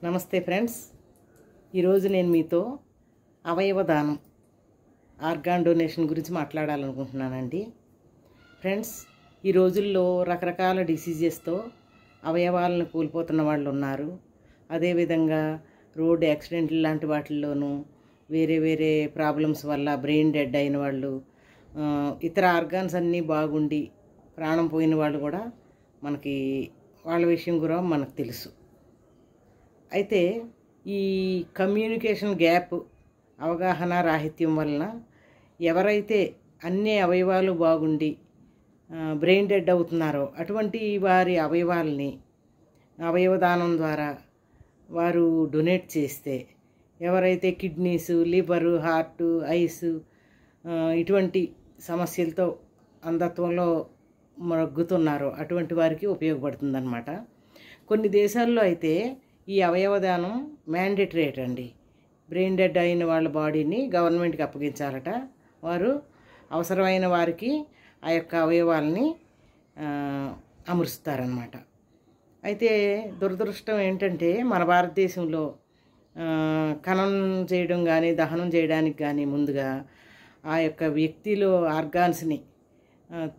నమస్తే ఫ్రెండ్స్. ఈరోజు నేను మీతో అవయవ దానం ఆర్గాన్ డొనేషన్ గురించి మాట్లాడాలనుకుంటున్నానండి. ఫ్రెండ్స్, ఈ రోజుల్లో రకరకాల డిసీజెస్తో అవయవాలను కోల్పోతున్న వాళ్ళు ఉన్నారు. అదేవిధంగా రోడ్ యాక్సిడెంట్ లాంటి వాటిల్లోనూ వేరే ప్రాబ్లమ్స్ వల్ల బ్రెయిన్ డెడ్ అయిన వాళ్ళు, ఇతర ఆర్గాన్స్ అన్నీ బాగుండి ప్రాణం పోయిన వాళ్ళు కూడా వాళ్ళ విషయం కూడా మనకు తెలుసు. అయితే ఈ కమ్యూనికేషన్ గ్యాప్, అవగాహన రాహిత్యం వలన ఎవరైతే అన్ని అవయవాలు బాగుండి బ్రెయిన్ డెడ్ అవుతున్నారో అటువంటి వారి అవయవాల్ని అవయవదానం ద్వారా వారు డొనేట్ చేస్తే, ఎవరైతే కిడ్నీస్, లివరు, హార్టు, ఐస్ ఇటువంటి సమస్యలతో అంధత్వంలో మొగ్గుతున్నారో అటువంటి వారికి ఉపయోగపడుతుందన్నమాట. కొన్ని దేశాల్లో అయితే ఈ అవయవదానం మ్యాండేటరీ అండి. బ్రెయిన్ డెడ్ అయిన వాళ్ళ బాడీని గవర్నమెంట్కి అప్పగించాలట. వారు అవసరమైన వారికి ఆ యొక్క అవయవాల్ని అమరుస్తారనమాట. అయితే దురదృష్టం ఏంటంటే మన భారతదేశంలో ఖననం చేయడం కానీ దహనం చేయడానికి కానీ ముందుగా ఆ యొక్క వ్యక్తిలో ఆర్గాన్స్ని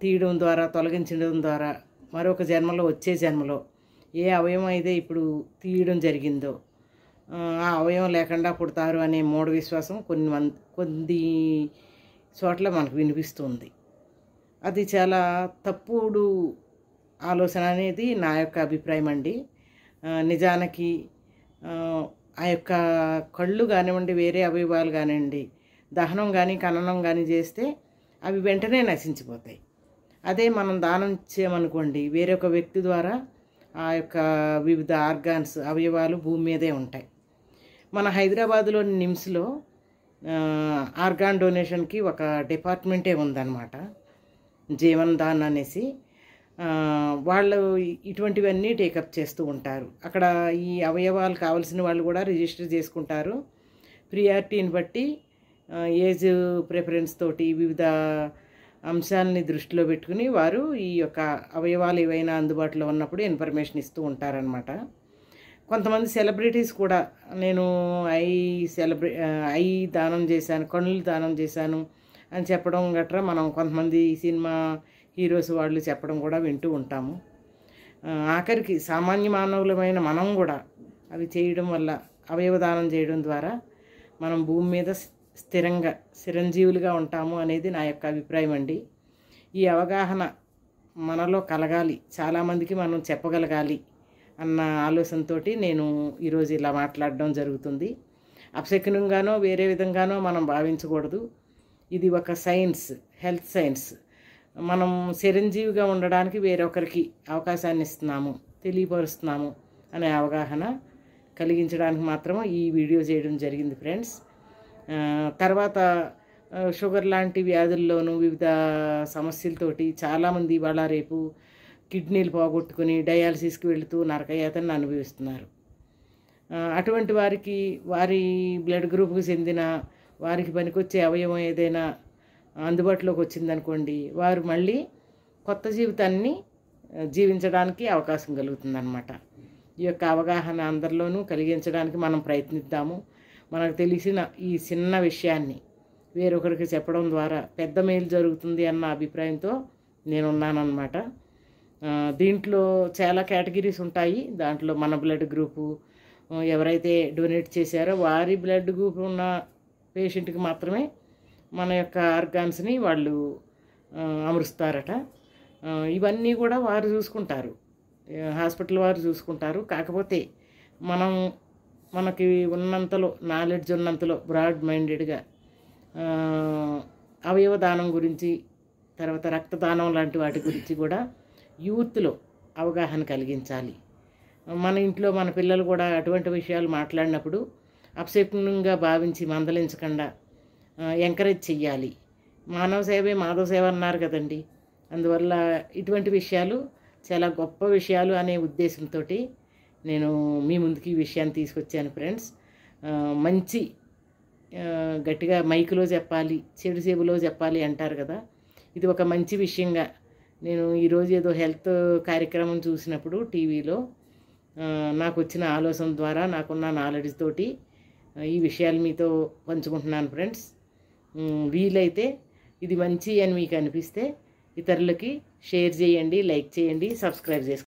తీయడం ద్వారా, తొలగించడం ద్వారా మరొక జన్మలో, వచ్చే జన్మలో ఏ అవయవం అయితే ఇప్పుడు తీయడం జరిగిందో ఆ అవయవం లేకుండా పుడతారు అనే మూఢ విశ్వాసం కొన్ని చోట్ల మనకు వినిపిస్తుంది. అది చాలా తప్పుడు ఆలోచన అనేది నా యొక్క అభిప్రాయం అండి. నిజానికి ఆ యొక్క కళ్ళు కానివ్వండి, వేరే అవయవాలు కానివ్వండి, దహనం కానీ ఖననం కానీ చేస్తే అవి వెంటనే నశించిపోతాయి. అదే మనం దానం ఇచ్చామనుకోండి, వేరొక వ్యక్తి ద్వారా ఆ యొక్క వివిధ ఆర్గాన్స్, అవయవాలు భూమి మీదే ఉంటాయి. మన హైదరాబాదులోని నిమ్స్లో ఆర్గాన్ డొనేషన్కి ఒక డిపార్ట్మెంటే ఉందన్నమాట, జీవన్ దాన్ అనేసి. వాళ్ళు ఇటువంటివన్నీ టేకప్ చేస్తూ ఉంటారు. అక్కడ ఈ అవయవాలు కావాల్సిన వాళ్ళు కూడా రిజిస్టర్ చేసుకుంటారు. ప్రియారిటీని బట్టి ఏజ్ ప్రిఫరెన్స్ తోటి వివిధ అంశాలని దృష్టిలో పెట్టుకుని వారు ఈ యొక్క అవయవాలు ఏవైనా అందుబాటులో ఉన్నప్పుడు ఇన్ఫర్మేషన్ ఇస్తూ ఉంటారనమాట. కొంతమంది సెలబ్రిటీస్ కూడా నేను ఐ దానం చేశాను, కన్నులు దానం చేశాను అని చెప్పడం గట్రా మనం కొంతమంది సినిమా హీరోస్ వాళ్ళు చెప్పడం కూడా వింటూ ఉంటాము. ఆఖరికి సామాన్య మానవులమైన మనం కూడా అవి చేయడం వల్ల, అవయవదానం చేయడం ద్వారా మనం భూమి మీద స్థిరంగా చిరంజీవులుగా ఉంటాము అనేది నా యొక్క అభిప్రాయం అండి. ఈ అవగాహన మనలో కలగాలి, చాలామందికి మనం చెప్పగలగాలి అన్న ఆలోచనతో నేను ఈరోజు ఇలా మాట్లాడడం జరుగుతుంది. అపశకునంగానో వేరే విధంగానో మనం భావించకూడదు. ఇది ఒక సైన్స్, హెల్త్ సైన్స్. మనం చిరంజీవిగా ఉండడానికి వేరొకరికి అవకాశాన్ని ఇస్తున్నాము, తెలియపరుస్తున్నాము అనే అవగాహన కలిగించడానికి మాత్రం ఈ వీడియో చేయడం జరిగింది ఫ్రెండ్స్. తర్వాత షుగర్ లాంటి వ్యాధుల్లోనూ వివిధ సమస్యలతోటి చాలామంది ఇవాళ రేపు కిడ్నీలు పోగొట్టుకుని డయాలసిస్కి వెళుతూ నరకయాతనను అనుభవిస్తున్నారు. అటువంటి వారికి, వారి బ్లడ్ గ్రూప్కి చెందిన వారికి పనికొచ్చే అవయవం ఏదైనా అందుబాటులోకి వచ్చిందనుకోండి, వారు మళ్ళీ కొత్త జీవితాన్ని జీవించడానికి అవకాశం కలుగుతుందన్నమాట. ఈ యొక్క అవగాహన అందరిలోనూ కలిగించడానికి మనం ప్రయత్నిద్దాము. మనకు తెలిసిన ఈ చిన్న విషయాన్ని వేరొకరికి చెప్పడం ద్వారా పెద్ద మేలు జరుగుతుంది అన్న అభిప్రాయంతో నేనున్నానన్నమాట. దీంట్లో చాలా కేటగిరీస్ ఉంటాయి. దాంట్లో మన బ్లడ్ గ్రూపు, ఎవరైతే డొనేట్ చేశారో వారి బ్లడ్ గ్రూప్ ఉన్న పేషెంట్కి మాత్రమే మన యొక్క ఆర్గాన్స్ని వాళ్ళు అమరుస్తారట. ఇవన్నీ కూడా వారు చూసుకుంటారు, హాస్పిటల్ వారు చూసుకుంటారు. కాకపోతే మనకి ఉన్నంతలో, నాలెడ్జ్ ఉన్నంతలో బ్రాడ్ మైండెడ్గా అవయవదానం గురించి, తర్వాత రక్తదానం లాంటి వాటి గురించి కూడా యూత్లో అవగాహన కలిగించాలి. మన ఇంట్లో మన పిల్లలు కూడా అటువంటి విషయాలు మాట్లాడినప్పుడు అపశకునంగా భావించి మందలించకుండా ఎంకరేజ్ చెయ్యాలి. మానవ సేవే మాధవ సేవ అన్నారు కదండి. అందువల్ల ఇటువంటి విషయాలు చాలా గొప్ప విషయాలు అనే ఉద్దేశంతో నేను మీ ముందుకి ఈ విషయాన్ని తీసుకొచ్చాను ఫ్రెండ్స్. మంచి గట్టిగా మైకులో చెప్పాలి, చెడు సేబులో చెప్పాలి అంటారు కదా. ఇది ఒక మంచి విషయంగా నేను ఈరోజు ఏదో హెల్త్ కార్యక్రమం చూసినప్పుడు టీవీలో నాకు వచ్చిన ఆలోచన ద్వారా నాకున్న నాలెడ్జ్ తోటి ఈ విషయాలు మీతో పంచుకుంటున్నాను ఫ్రెండ్స్. వీలైతే ఇది మంచి అని మీకు అనిపిస్తే ఇతరులకి షేర్ చేయండి, లైక్ చేయండి, సబ్స్క్రైబ్ చేసుకోండి.